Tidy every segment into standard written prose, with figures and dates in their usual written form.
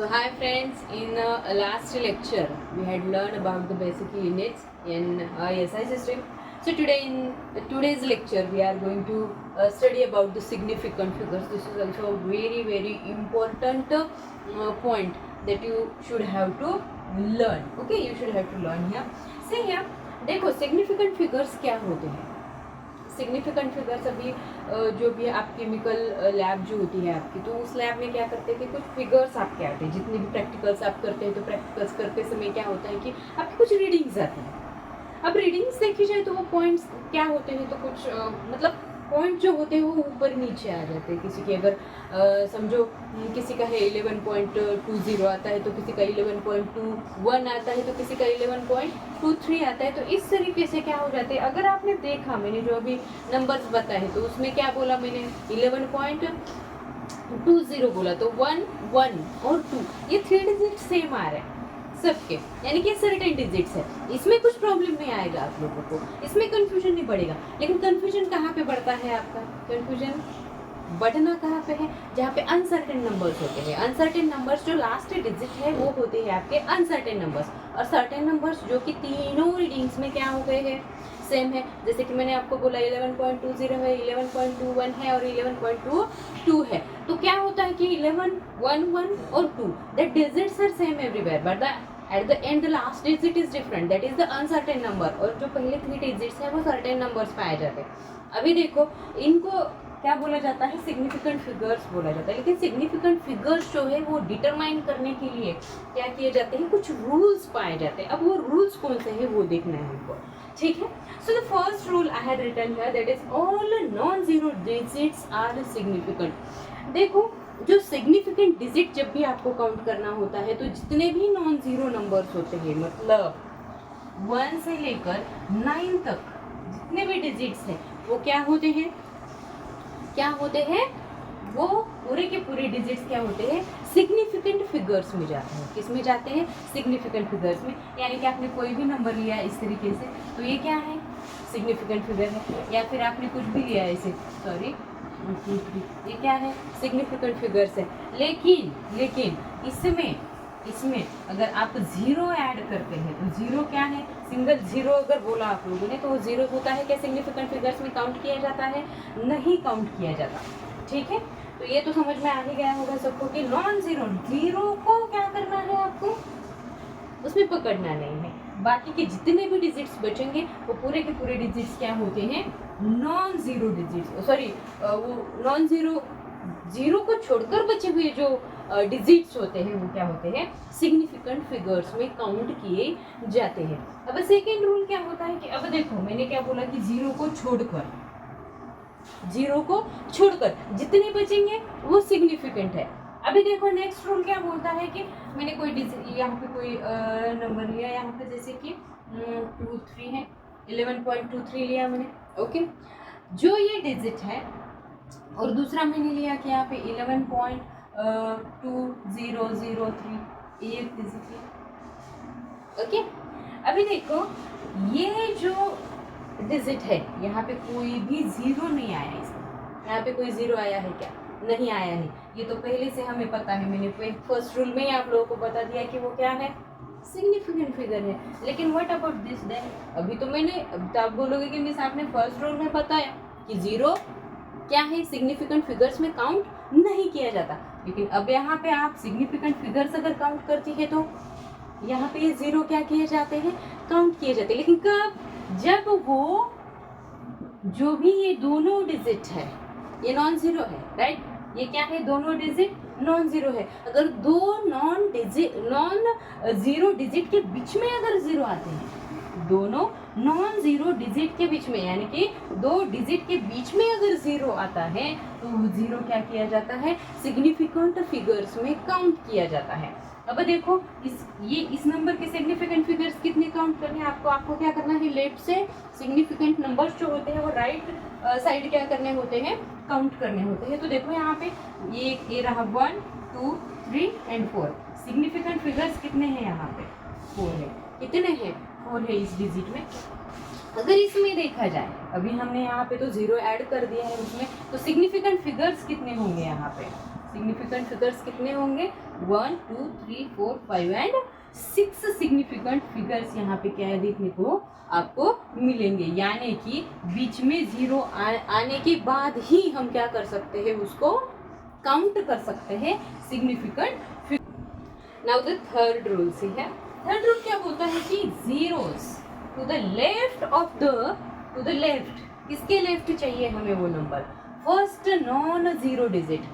So hi friends, in last lecture we had learned about the basic units in ISI system. So today in today's lecture we are going to study about the significant figures. This is also a very important point that you should have to learn. Okay, you should have to learn here. See here, देखो significant figures क्या होते हैं. Significant figures अभी जो भी आप chemical lab जो होती है आपकी, तो उस लैब में क्या करते हैं कि कुछ फिगर्स आपके आते हैं. जितने भी प्रैक्टिकल्स आप करते हैं तो प्रैक्टिकल्स करते समय क्या होता है कि आपकी कुछ रीडिंग्स आती हैं. अब रीडिंग्स देखी जाए तो वो पॉइंट्स क्या होते हैं, तो कुछ मतलब पॉइंट जो होते हैं वो ऊपर नीचे आ जाते हैं. किसी की अगर समझो किसी का है 11.20 आता है, तो किसी का 11.21 आता है, तो किसी का 11.23 आता है. तो इस तरीके से क्या हो जाते हैं. अगर आपने देखा, मैंने जो अभी नंबर्स बताए तो उसमें क्या बोला मैंने 11.20 बोला, तो 1 1 और 2 ये 3 डिजिट सेम आ रहे हैं सबके, यानी कि सर्टेन डिजिट्स है. इसमें कुछ प्रॉब्लम नहीं आएगा आप लोगों को, इसमें कंफ्यूजन नहीं बढ़ेगा. लेकिन कंफ्यूजन कहाँ पे बढ़ता है आपका, कंफ्यूजन बढ़ना कहाँ पे है, जहाँ पे अनसर्टेन नंबर्स होते हैं. अनसर्टेन नंबर्स जो लास्ट डिजिट है वो होते हैं आपके अनसर्टेन नंबर्स, और सर्टेन नंबर्स जो कि तीनों रीडिंग्स में क्या हो गए हैं, सेम है. जैसे कि मैंने आपको बोला 11.20 है, 11.21 है और 11.22 है. तो क्या होता है कि 11 1 1 और 2 that digits are same everywhere, but the at the end the last digit is different, that is the uncertain number. और जो पहले 3 डिजिट्स है वो सर्टेन नंबर्स पाए जाते हैं. अभी देखो, इनको क्या बोला जाता है, सिग्निफिकेंट फिगर्स बोला जाता है. लेकिन सिग्निफिकेंट फिगर्स जो है वो डिटरमाइन करने के लिए क्या किए जाते हैं, कुछ रूल्स पाए जाते हैं. अब वो रूल्स कौन से हैं वो देखना है हमको, ठीक है. So the first rule I had written here, that is all non zero digits are significant. देखो, जो सिग्निफिकेंट डिजिट जब भी आपको काउंट करना होता है, तो जितने भी नॉन जीरो नंबर्स होते हैं, मतलब 1 से लेकर 9 तक जितने भी डिजिट्स हैं वो क्या होते हैं, वो पूरे के पूरे डिजिट्स क्या होते हैं, सिग्निफिकेंट फिगर्स में जाते हैं. किस में जाते हैं, सिग्निफिकेंट फिगर्स में. यानी कि आपने कोई भी नंबर लिया इस तरीके से, तो ये क्या है, सिग्निफिकेंट फिगर है. या फिर आपने कुछ भी लिया ऐसे, सॉरी 1 2 3, ये क्या है, सिग्निफिकेंट फिगर्स है. लेकिन इसमें अगर आप जीरो ऐड करते हैं तो जीरो क्या है, सिंगल जीरो अगर बोला आप लोगों ने, तो वो जीरो होता है क्या, सिग्निफिकेंट फिगर्स में काउंट किया जाता है, नहीं काउंट किया जाता. ठीक है, तो ये तो समझ में आ ही गया होगा सबको कि नॉन जीरो, जीरो को क्या करना है आपको, उसमें पकड़ना नहीं है. बाकी के जितने भी डिजिट्स बचेंगे वो पूरे के पूरे डिजिट्स क्या होते हैं, नॉन जीरो डिजिट्स. सॉरी, वो नॉन जीरो, जीरो को छोड़कर बचे हुए जो डिजिट्स होते हैं वो क्या होते हैं, सिग्निफिकेंट फिगर्स में काउंट किए जाते हैं. अब सेकेंड रूल क्या होता है कि अब देखो, मैंने क्या बोला कि जीरो को छोड़कर जितने बचेंगे वो सिग्निफिकेंट है. अभी देखो नेक्स्ट रूल क्या बोलता है कि मैंने कोई यहाँ पे कोई नंबर लिया, यहाँ पे जैसे कि 2 3 है, 11.23 लिया मैंने. ओके, जो ये डिजिट है, और दूसरा मैंने लिया कि यहाँ पे 11.2003, ये डिजिट है. ओके, अभी देखो ये जो डिजिट है यहाँ पे कोई भी जीरो नहीं आया. इसमें यहाँ पे कोई जीरो आया है क्या, नहीं आया है. ये तो पहले से हमें पता है, मैंने फर्स्ट रूल में ही आप लोगों को बता दिया कि वो क्या है, सिग्निफिकेंट फिगर है. लेकिन व्हाट अबाउट दिस देन, अभी तो आप बोलोगे कि मिस आपने फर्स्ट रूल में बताया कि जीरो क्या है, सिग्निफिकेंट फिगर्स में काउंट नहीं किया जाता. लेकिन अब यहाँ पे आप सिग्निफिकेंट फिगर्स अगर काउंट करती है तो यहाँ पे ये जीरो क्या किए जाते हैं, काउंट किए जाते हैं. लेकिन कब, जब वो जो भी ये दोनों डिजिट है ये नॉन जीरो है, राइट. ये क्या है, दोनों डिजिट नॉन जीरो है. अगर दो नॉन जीरो डिजिट के बीच में अगर जीरो आते हैं, दोनों नॉन जीरो डिजिट के बीच में, यानी कि दो डिजिट के बीच में अगर जीरो आता है तो वो जीरो क्या किया जाता है, सिग्निफिकेंट फिगर्स में काउंट किया जाता है. अब देखो, इस नंबर के सिग्निफिकेंट फिगर्स कितने काउंट करने हैं आपको क्या करना है, लेफ्ट से सिग्निफिकेंट नंबर्स जो होते हैं वो राइट साइड क्या करने होते हैं, काउंट करने होते हैं. तो देखो यहाँ पे ये रहा 1 2 3 एंड 4. सिग्निफिकेंट फिगर्स कितने हैं यहाँ पे, 4 है. कितने हैं, 4 है इस डिजिट में. अगर इसमें देखा जाए, अभी हमने यहाँ पे तो जीरो ऐड कर दिया है उसमें, तो सिग्निफिकेंट फिगर्स कितने होंगे यहाँ पे, सिग्निफिकेंट फिगर्स कितने होंगे 1 2 3 4 5 एंड 6 सिग्निफिकेंट फिगर्स यहाँ पे क्या है देखने को आपको मिलेंगे, यानी कि बीच में जीरो आने के बाद ही हम क्या कर सकते हैं उसको काउंट कर सकते हैं significant. Now the third rule से है, थर्ड रूल क्या बोलता है कि zeros to the left of the to the left, किसके लेफ्ट चाहिए हमें वो number, first non zero digit,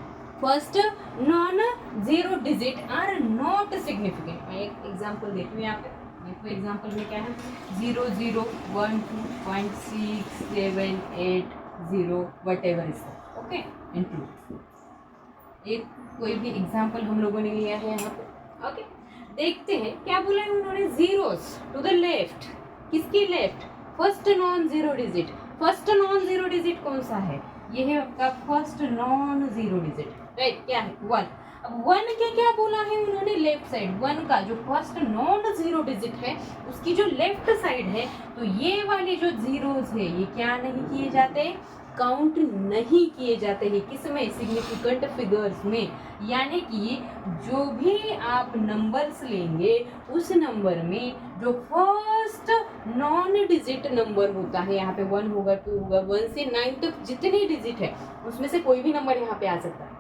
first non zero digit are not significant. मैं एक एग्जांपल देती हूँ यहाँ पे, देखो एग्जांपल में क्या है 0 0 1 2.6 7 8 0 what ever is okay and 2। एक कोई भी एग्जांपल हम लोगों ने लिया है यहाँ पे ओके। देखते हैं क्या बोला है उन्होंने, जीरोस टू द लेफ्ट, किसके left, first non zero digit. First non zero digit कौन सा है, ये है आपका first non zero digit, right, क्या है 1। अब 1 के क्या बोला है उन्होंने, लेफ्ट साइड 1 का जो फर्स्ट नॉन जीरो डिजिट है उसकी जो लेफ्ट साइड है, तो ये वाले जो जीरोस है ये क्या नहीं किए जाते, काउंट नहीं किए जाते हैं, किसमें, सिग्निफिकेंट फिगर्स में। यानी कि जो भी आप नंबर्स लेंगे उस नंबर में जो फर्स्ट नॉन डिजिट नंबर होता है, यहाँ पे 1 होगा 2 होगा 1 से 9 तक जितनी डिजिट है उसमें से कोई भी नंबर यहाँ पे आ सकता है।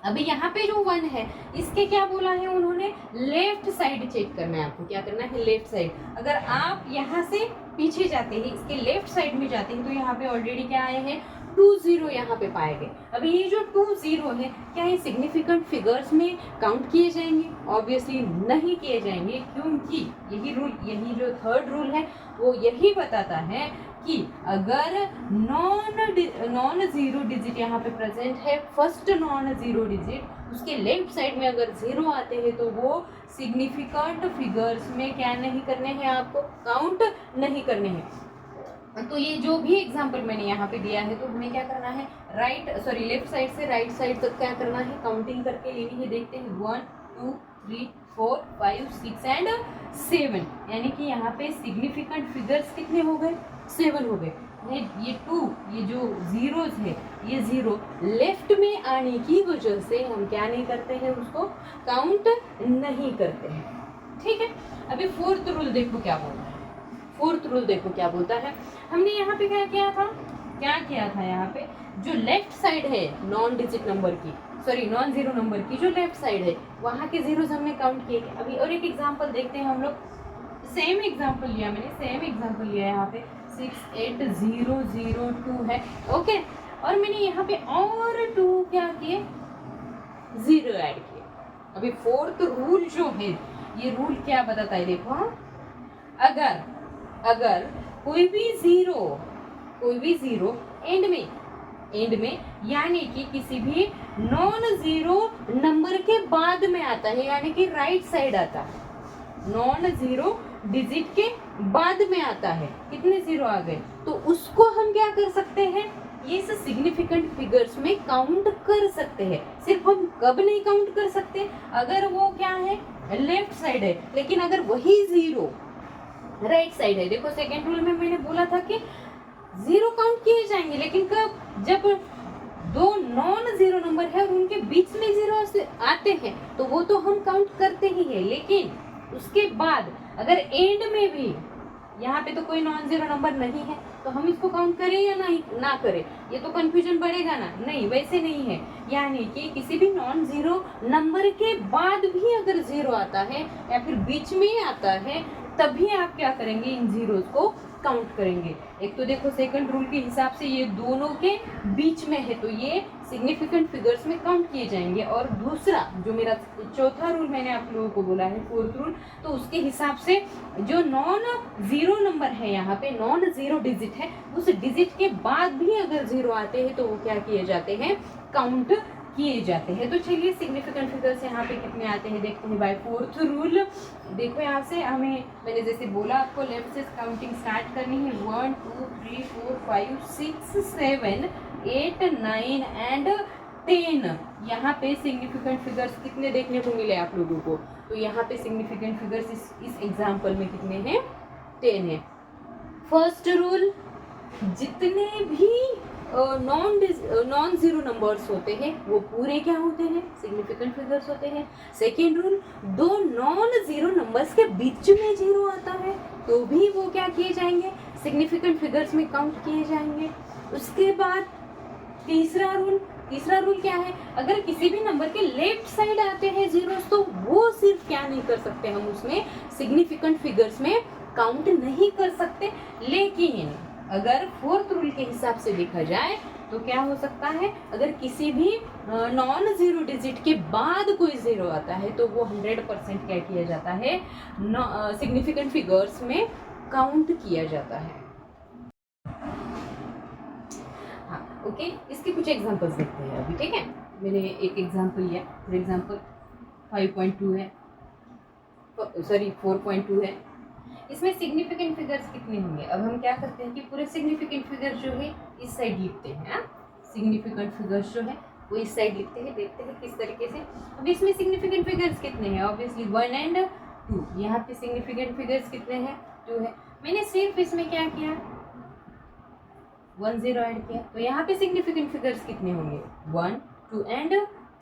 अभी यहाँ पे जो 1 है इसके क्या बोला है उन्होंने, लेफ्ट साइड चेक करना है आपको, क्या करना है, लेफ्ट साइड। अगर आप यहाँ से पीछे जाते हैं, इसके लेफ्ट साइड में जाते हैं, तो यहाँ पे ऑलरेडी क्या आए हैं 2 0 यहाँ पे पाए गए। अभी ये जो 2 0 है क्या ये सिग्निफिकेंट फिगर्स में काउंट किए जाएंगे, ऑब्वियसली नहीं किए जाएंगे, क्योंकि यही जो थर्ड रूल है वो यही बताता है कि अगर नॉन जीरो डिजिट यहाँ पे प्रेजेंट है, फर्स्ट नॉन जीरो डिजिट, उसके लेफ्ट साइड में अगर जीरो आते हैं तो वो सिग्निफिकेंट फिगर्स में क्या नहीं करने हैं, आपको काउंट नहीं करने हैं। तो ये जो भी एग्जांपल मैंने यहाँ पे दिया है, तो हमें क्या करना है, लेफ्ट साइड से राइट साइड तक क्या करना है, काउंटिंग करके लेनी है। देखते हैं 1 2 3 4 5 6 एंड 7, यानी कि यहाँ पे सिग्निफिकेंट फिगर्स कितने हो गए, 7 हो गए। ये 2, ये जो जीरोस है ये जीरो लेफ्ट में आने की वजह से हम क्या नहीं करते हैं, उसको काउंट नहीं करते हैं, ठीक है। अभी फोर्थ रूल देखो क्या बोलता है, फोर्थ रूल देखो क्या बोलता है। हमने यहाँ पे क्या किया था यहाँ पे जो लेफ्ट साइड है नॉन डिजिट नंबर की, नॉन जीरो नंबर की जो लेफ्ट साइड है वहाँ के जीरोस हमने काउंट किए। अभी और एक एग्जांपल देखते हैं हम लोग, सेम एग्जांपल लिया यहाँ पे 6 8 0 0 2 है ओके, और मैंने यहाँ पे और 2 क्या किए, 0 ऐड किए। अभी फोर्थ रूल जो है ये रूल क्या बताता है, देखो अगर कोई भी जीरो एंड में यानी कि किसी भी नॉन जीरो नंबर के बाद में आता है, यानी कि राइट साइड आता है, नॉन जीरो डिजिट के बाद में आता है, कितने जीरो आ गए, तो उसको हम क्या कर सकते हैं, ये सिग्निफिकेंट फिगर्स में काउंट कर सकते हैं। सिर्फ हम कब नहीं काउंट कर सकते, अगर वो क्या है, लेफ्ट साइड है, लेकिन अगर वही जीरो राइट साइड है। देखो सेकेंड रूल में मैंने बोला था कि जीरो काउंट किए जाएंगे, लेकिन कब, जब 2 नॉन जीरो नंबर है और उनके बीच में जीरो आते हैं तो वो तो हम काउंट करते ही है, लेकिन उसके बाद अगर एंड में भी यहाँ पे तो कोई नॉन जीरो नंबर नहीं है तो हम इसको काउंट करें या ना करें, ये तो कंफ्यूजन बढ़ेगा ना, नहीं वैसे नहीं है। यानी कि किसी भी नॉन जीरो नंबर के बाद भी अगर जीरो आता है या फिर बीच में आता है तभी आप क्या करेंगे, इन जीरोस को काउंट करेंगे। एक तो देखो सेकंड रूल के हिसाब से ये दोनों के बीच में है तो ये सिग्निफिकेंट फिगर्स में काउंट किए जाएंगे, और दूसरा जो मेरा चौथा रूल मैंने आप लोगों को बोला है फोर्थ रूल, तो उसके हिसाब से जो नॉन जीरो नंबर है, यहाँ पे नॉन जीरो डिजिट है, उस डिजिट के बाद भी अगर जीरो आते हैं तो वो क्या किए जाते हैं, काउंट किए जाते हैं। तो चलिए सिग्निफिकेंट फिगर्स यहाँ पे कितने आते हैं देखते हैं बाय फोर्थ रूल। देखो यहाँ से मैंने जैसे बोला आपको लेफ्ट से काउंटिंग स्टार्ट करनी है, 1 2 3 4 5 6 7 8 9 एंड 10। यहाँ पे सिग्निफिकेंट फिगर्स कितने देखने को मिले आप लोगों को, तो यहाँ पे सिग्निफिकेंट फिगर्स इस एग्जाम्पल में कितने हैं, 10 है। फर्स्ट रूल, जितने भी नॉन जीरो नंबर्स होते हैं वो पूरे क्या होते हैं, सिग्निफिकेंट फिगर्स होते हैं। सेकेंड रूल, दो नॉन जीरो नंबर्स के बीच में जीरो आता है तो भी वो क्या किए जाएंगे, सिग्निफिकेंट फिगर्स में काउंट किए जाएंगे। उसके बाद तीसरा रूल क्या है, अगर किसी भी नंबर के लेफ्ट साइड आते हैं जीरोस तो वो सिर्फ क्या नहीं कर सकते, हम उसमें सिग्निफिकेंट फिगर्स में काउंट नहीं कर सकते। लेकिन अगर फोर्थ रूल के हिसाब से देखा जाए तो क्या हो सकता है, अगर किसी भी नॉन जीरो डिजिट के बाद कोई जीरो आता है तो वो 100% क्या किया जाता है, सिग्निफिकेंट फिगर्स में काउंट किया जाता है। हाँ ओके, इसके कुछ एग्जांपल्स देखते हैं अभी, ठीक है। मैंने एक एग्जांपल लिया, फॉर एग्जांपल 5.2 है, सॉरी 4.2 है। इसमें सिग्निफिकेंट फिगर्स कितने होंगे, अब हम क्या करते हैं कि पूरे सिग्निफिकेंट फिगर्स जो है इस साइड लिखते हैं। सिग्निफिकेंट फिगर्स जो है वो इस साइड लिखते हैं, देखते हैं किस तरीके से। अब इसमें सिग्निफिकेंट फिगर्स कितने हैं, ऑब्वियसली 1 एंड 2। यहाँ पे सिग्निफिकेंट फिगर्स कितने हैं, 2 है। मैंने सिर्फ इसमें क्या किया, 1 0 ऐड किया, तो यहाँ पे सिग्निफिकेंट फिगर्स कितने होंगे, 1 2 एंड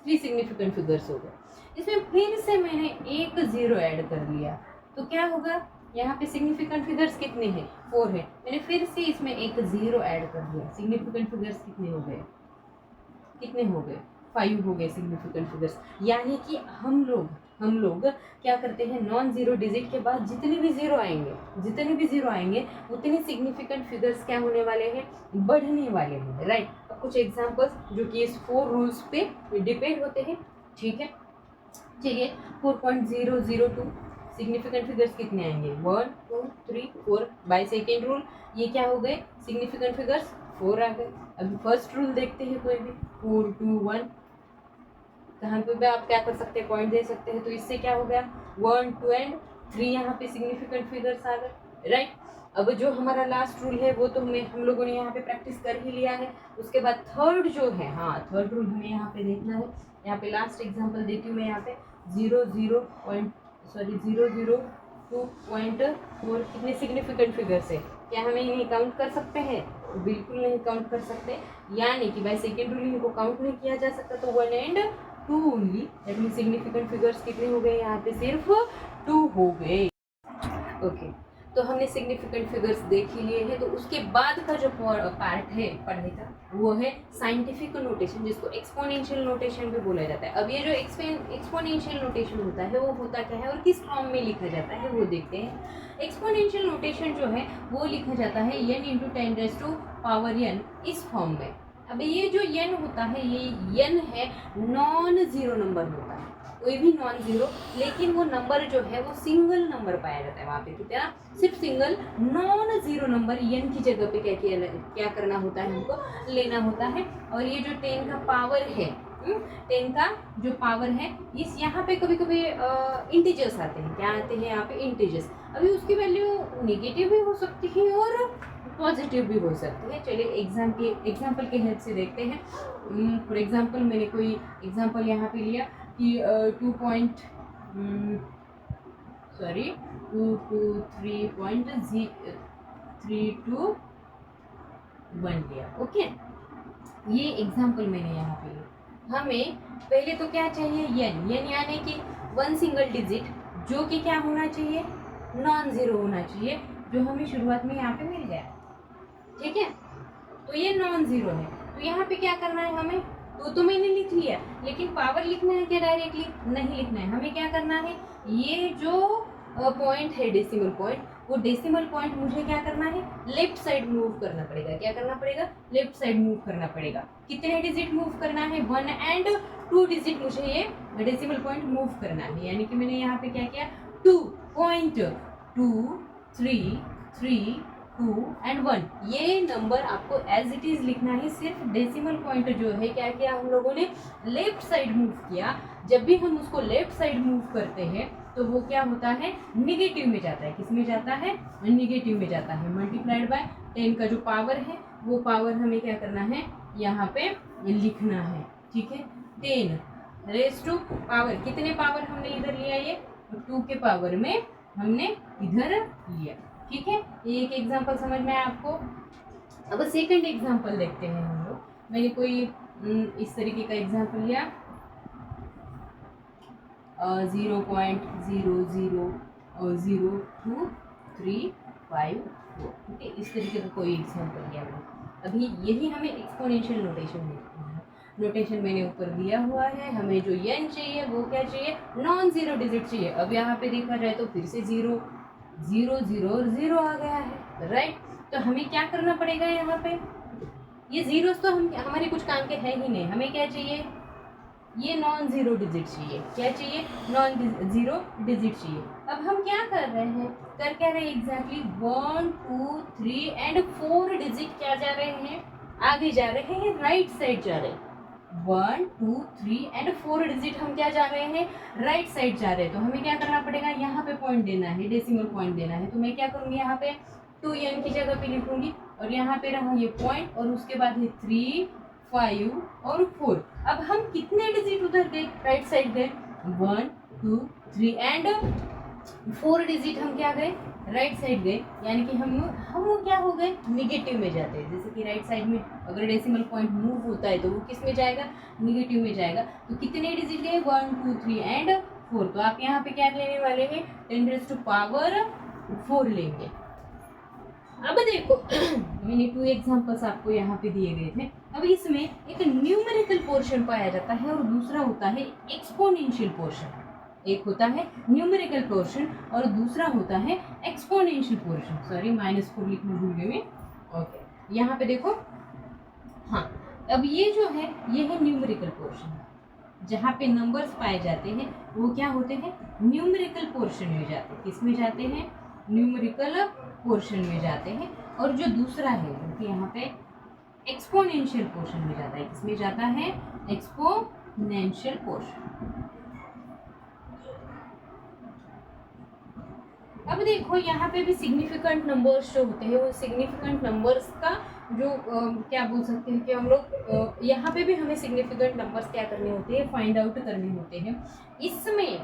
3 सिग्निफिकेंट फिगर्स हो गए। इसमें फिर से मैंने एक 0 ऐड कर लिया तो क्या होगा, यहाँ पे सिग्निफिकेंट फिगर्स कितने हैं, 4 है। मैंने फिर से इसमें एक 0 ऐड कर दिया, सिग्निफिकेंट फिगर्स कितने हो गए, 5 हो गए सिग्निफिकेंट फिगर्स। यानी कि हम लोग क्या करते हैं, नॉन जीरो डिजिट के बाद जितने भी जीरो आएंगे उतने सिग्निफिकेंट फिगर्स क्या होने वाले हैं, बढ़ने वाले हैं, राइट। अब कुछ एग्जांपल्स जो कि इस 4 रूल्स पे डिपेंड होते हैं, ठीक है। चलिए 4.002 सिग्निफिकेंट फिगर्स कितने आएंगे, 1 2 3 4 बाय सेकेंड रूल ये क्या हो गए, सिग्निफिकेंट फिगर्स 4 आ गए। अभी फर्स्ट रूल देखते हैं, कोई भी 4 2 1, कहाँ पे भी आप क्या कर सकते हैं, पॉइंट दे सकते हैं। तो इससे क्या हो गया, 1 2 एंड 3 यहाँ पे सिग्निफिकेंट फिगर्स आ गए, राइट। अब जो हमारा लास्ट रूल है वो तो हम लोगों ने यहाँ पे प्रैक्टिस कर ही लिया है। उसके बाद थर्ड जो है, हाँ थर्ड रूल हमें यहाँ पे देखना है। यहाँ पे लास्ट एग्जांपल देती हूँ मैं, यहाँ पे 0.2.4 कितने सिग्निफिकेंट फिगर्स है, क्या हमें इन्हें काउंट कर सकते हैं, बिल्कुल नहीं काउंट कर सकते। यानी कि बाय सेकेंड रूल इनको काउंट नहीं किया जा सकता, तो 1 and 2 only, that mean significant figures कितने हो गए, यहाँ पे सिर्फ 2 हो गए। ओके, तो हमने सिग्निफिकेंट फिगर्स देख ही लिए हैं। तो उसके बाद का जो पार्ट है पढ़ने का वो है साइंटिफिक नोटेशन, जिसको एक्सपोनेंशियल नोटेशन भी बोला जाता है। अब ये जो एक्सपोनेंशियल नोटेशन होता है वो होता क्या है और किस फॉर्म में लिखा जाता है वो देखते हैं। एक्सपोनेंशियल नोटेशन जो है वो लिखा जाता है n × 10⁻n इस फॉर्म में। अब ये जो n होता है, ये n है नॉन जीरो नंबर होता है, कोई भी नॉन जीरो, लेकिन वो नंबर जो है वो सिंगल नंबर पाया जाता है वहाँ पे, कितना, सिर्फ single non zero number n की जगह पे क्या करना होता है, हमको लेना होता है। और ये जो 10 का पावर है, 10 का जो पावर है, इस यहाँ पे कभी कभी इंटीजर्स आते हैं, क्या आते हैं यहाँ पे, इंटीजर्स। अभी उसकी वैल्यू नेगेटिव भी हो सकती है और पॉजिटिव भी हो सकती है। चलिए एग्जाम्पल के हेल्प से देखते हैं। फॉर एग्जाम्पल मैंने कोई एग्जाम्पल यहाँ पे लिया कि 2.3.321 लिया, ओके। ये एग्जाम्पल मैंने यहाँ पे लिया। हमें पहले तो क्या चाहिए, n यानी कि 1 सिंगल डिजिट जो कि क्या होना चाहिए, नॉन जीरो होना चाहिए, जो हमें शुरुआत में यहाँ पे मिल गया, ठीक है। तो ये नॉन जीरो है, तो यहाँ पे क्या करना है हमें, तो मैंने लिख लिया, लेकिन पावर लिखना है क्या डायरेक्टली, नहीं लिखना है। हमें क्या करना है, ये जो पॉइंट है डेसिमल पॉइंट, वो डेसिमल पॉइंट मुझे क्या करना है, लेफ्ट साइड मूव करना पड़ेगा। क्या करना पड़ेगा, लेफ्ट साइड मूव करना पड़ेगा। कितने डिजिट मूव करना है, 1 एंड 2 डिजिट मुझे ये डेसिमल पॉइंट मूव करना है। यानी कि मैंने यहाँ पे क्या किया, 2.233 2 एंड 1, ये नंबर आपको एज इट इज लिखना है। सिर्फ डेसिमल पॉइंट जो है क्या किया हम लोगों ने, लेफ्ट साइड मूव किया। जब भी हम उसको लेफ्ट साइड मूव करते हैं तो वो क्या होता है, निगेटिव में जाता है। किस में जाता है, निगेटिव में जाता है। मल्टीप्लाइड बाय 10 का जो पावर है वो पावर हमें क्या करना है, यहाँ पे लिखना है, ठीक है। 10 रेज़ टू पावर, कितने पावर हमने इधर लिया, ये 2 के पावर में हमने इधर लिया, ठीक है। एक एग्जांपल समझ में आया आपको। अब सेकंड एग्जांपल देखते हैं हम लोग। मैंने कोई इस तरीके का एग्जांपल लिया 0.0002354, ठीक है, इस तरीके का कोई एग्जांपल लिया मैंने। अभी यही हमें एक्सपोनेंशियल नोटेशन देखना है। नोटेशन मैंने ऊपर दिया हुआ है, हमें जो n चाहिए वो क्या चाहिए, नॉन जीरो डिजिट चाहिए। अब यहाँ पे देखा जाए तो फिर से 0 0 0 और 0 आ गया है, राइट। तो हमें क्या करना पड़ेगा यहाँ पे, ये जीरोस तो हमारे कुछ काम के है ही नहीं, हमें क्या चाहिए, ये नॉन जीरो डिजिट चाहिए। क्या चाहिए, नॉन जीरो डिजिट चाहिए। अब हम क्या कर रहे हैं, कर क्या रहे हैं एग्जैक्टली, 1 2 3 एंड 4 डिजिट क्या जा रहे हैं, आगे जा रहे हैं, राइट साइड जा रहे हैं। 1 2 3 एंड 4 डिजिट हम क्या जा रहे हैं, राइट साइड जा रहे हैं। तो हमें क्या करना पड़ेगा, यहाँ पे पॉइंट देना है, डेसिमल पॉइंट देना है। तो मैं क्या करूँगी, यहाँ पे 2n की जगह पे लिखूंगी और यहाँ पे रहा ये पॉइंट और उसके बाद है 3 5 और 4। अब हम कितने डिजिट उधर गए, राइट साइड गए, 1 2 3 एंड 4 डिजिट हम क्या गए, राइट साइड गए। यानी कि हम क्या हो गए, निगेटिव में जाते हैं। जैसे कि राइट साइड में अगर डेसिमल पॉइंट मूव होता है तो वो किस में जाएगा, निगेटिव में जाएगा। तो कितने डिजिट गए, 1 2 3 एंड 4। तो आप यहाँ पे क्या लेने वाले हैं, 10⁻⁴ लेंगे। अब देखो मैंने 2 एग्जांपल्स आपको यहाँ पे दिए गए थे। अब इसमें एक न्यूमेरिकल पोर्शन पाया जाता है और दूसरा होता है एक्सपोनेंशियल पोर्शन। एक होता है न्यूमेरिकल पोर्शन और दूसरा होता है एक्सपोनेंशियल पोर्शन। सॉरी, -4 लिखना भूल गए मैं। ओके, यहाँ पे देखो, हाँ, अब ये जो है ये है न्यूमेरिकल पोर्शन। जहाँ पे नंबर्स पाए जाते हैं वो क्या होते हैं, न्यूमेरिकल पोर्शन में जाते हैं। किस में जाते हैं, न्यूमेरिकल पोर्शन में जाते हैं। और जो दूसरा है जो कि यहाँ पे एक्सपोनेंशियल पोर्शन में जाता है। किसमें जाता है, एक्सपोनेंशियल पोर्शन। अब देखो यहाँ पे भी सिग्निफिकेंट नंबर्स जो होते हैं वो सिग्निफिकेंट नंबर्स का जो क्या बोल सकते हैं कि हम लोग यहाँ पे भी हमें सिग्निफिकेंट नंबर्स क्या करने होते हैं, फाइंड आउट करने होते हैं। इसमें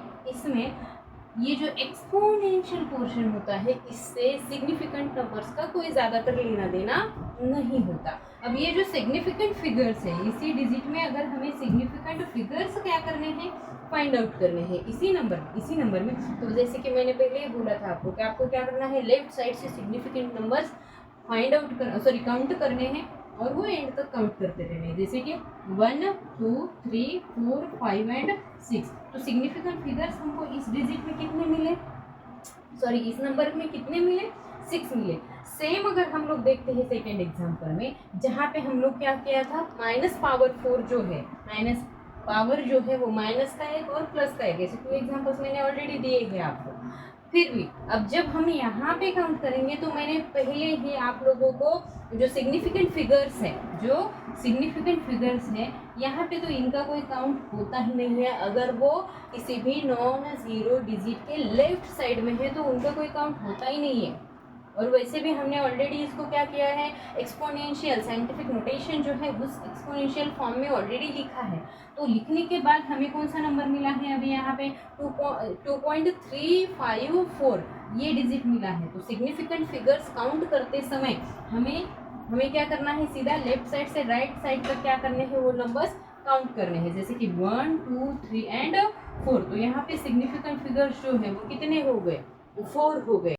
ये जो एक्सपोनेंशियल पोर्शन होता है इससे सिग्निफिकेंट नंबर्स का कोई ज़्यादातर लेना देना नहीं होता। अब ये जो सिग्निफिकेंट फिगर्स है, इसी डिजिट में अगर हमें सिग्निफिकेंट फिगर्स क्या करने हैं, फाइंड आउट करने हैं इसी नंबर में। तो जैसे कि मैंने पहले ही बोला था आपको कि आपको क्या करना है, लेफ्ट साइड से significant numbers find out count करने हैं और वो एंड तक काउंट करते रहने हैं। जैसे कि 1 2 3 4 5 एंड 6। तो सिग्निफिकेंट फिगर्स हमको इस डिजिट में कितने मिले, सॉरी इस नंबर में कितने मिले, 6 मिले। सेम अगर हम लोग देखते हैं सेकेंड एग्जाम्पल में, जहाँ पे हम लोग क्या किया था, -4 जो है, माइनस पावर जो है वो माइनस का एक और प्लस का एक। ऐसे 2 एग्जाम्पल्स मैंने ऑलरेडी दिए हैं आपको। फिर भी अब जब हम यहाँ पे काउंट करेंगे तो मैंने पहले ही आप लोगों को जो सिग्निफिकेंट फिगर्स हैं यहाँ पे तो इनका कोई काउंट होता ही नहीं है। अगर वो किसी भी नॉन जीरो डिजिट के लेफ्ट साइड में है तो उनका कोई काउंट होता ही नहीं है। और वैसे भी हमने ऑलरेडी इसको क्या किया है, एक्सपोनेंशियल साइंटिफिक नोटेशन जो है उस एक्सपोनेंशियल फॉर्म में ऑलरेडी लिखा है। तो लिखने के बाद हमें कौन सा नंबर मिला है, अभी यहाँ पे 2.354 ये डिजिट मिला है। तो सिग्निफिकेंट फिगर्स काउंट करते समय हमें क्या करना है, सीधा लेफ्ट साइड से राइट साइड तक क्या करने हैं, वो नंबर्स काउंट करने हैं। जैसे कि 1 2 3 एंड 4। तो यहाँ पे सिग्निफिकेंट फिगर्स जो है वो कितने हो गए, 4 हो गए।